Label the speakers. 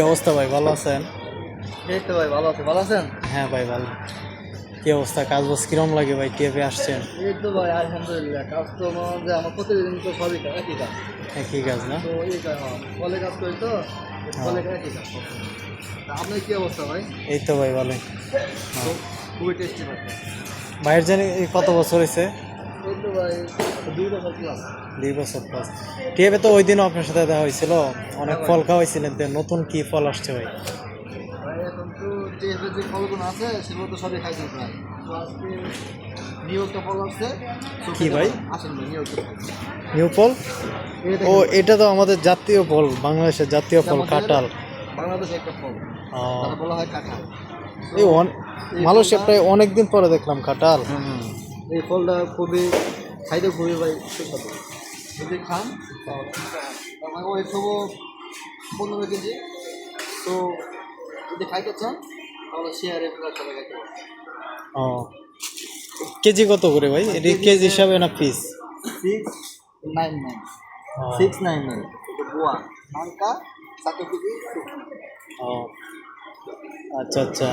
Speaker 1: কি অবস্থা ভাই, ভালো আছেন?
Speaker 2: এই তো ভাই ভালো আছে, ভালো আছেন?
Speaker 1: হ্যাঁ ভাই ভালো। কি অবস্থা, কাজ বাজ কিরম লাগে ভাই, টিএফে আসছেন?
Speaker 2: এই তো ভাই আলহামদুলিল্লাহ, কাজ তো মনে হয় যে আমার প্রতিদিন তো সবই একই কাজ।
Speaker 1: একই কাজ না?
Speaker 2: তো এই কাজ কলে কাজ করি তো,
Speaker 1: হ্যাঁ।
Speaker 2: কলে একই কাজ। তা আপনার কি অবস্থা ভাই?
Speaker 1: এই তো ভাই ভালোই।
Speaker 2: তো
Speaker 1: হ্যাঁ।
Speaker 2: খুবই টেস্টি ভাই।
Speaker 1: ভাইয়ের জানি এই কত বছর হয়েছে?
Speaker 2: এই তো ভাই 2 বছর প্লাস।
Speaker 1: 2 বছর প্লাস। টিএফে তো ওই দিনও আপনার সাথে দেখা হয়েছিল, অনেক
Speaker 2: হ্যাঁ ভাই।
Speaker 1: ফল খাওয়াইছিলেন, তো নতুন কি ফল আসছে ভাই?
Speaker 2: ভাই এখন তো যে ফলগুলো আছে সেগুলো তো সবই খাইছেন প্রায়। তো আজকে নিউ একটা ফল আসছে। তো
Speaker 1: কি
Speaker 2: খেতে
Speaker 1: ভাই?
Speaker 2: পারেন। আসেন ভাই নিউ একটা ফল।
Speaker 1: নিউ ফল?
Speaker 2: এই
Speaker 1: ও,
Speaker 2: দেখেন,
Speaker 1: এটা তো আমাদের জাতীয় ফল, বাংলাদেশের জাতীয়
Speaker 2: এটা
Speaker 1: ফল,
Speaker 2: আমাদের
Speaker 1: কাঁঠাল।
Speaker 2: বাংলাদেশে একটা ফল,
Speaker 1: ও,
Speaker 2: তারা বলা হয় কাঁঠাল।
Speaker 1: এই
Speaker 2: এই
Speaker 1: মালয়েশিয়া
Speaker 2: ফলটা
Speaker 1: প্রায় অনেকদিন পরে দেখলাম কাঁঠাল।
Speaker 2: এই ফলটা খুবই খাইতে খুবই ভাই সুস্বাদু। যদি খান আমার ওই তবু 15 কেজি। তো যদি খাইতে চান তাহলে শেয়ারে প্রায় চলে গেছে।
Speaker 1: ও, কেজি কত করে ভাই? এটা কেজি হিসাবে না পিস?
Speaker 2: 699,
Speaker 1: ও,
Speaker 2: 699 itu buah nangka 1 কেজি।
Speaker 1: ও, আচ্ছা আচ্ছা।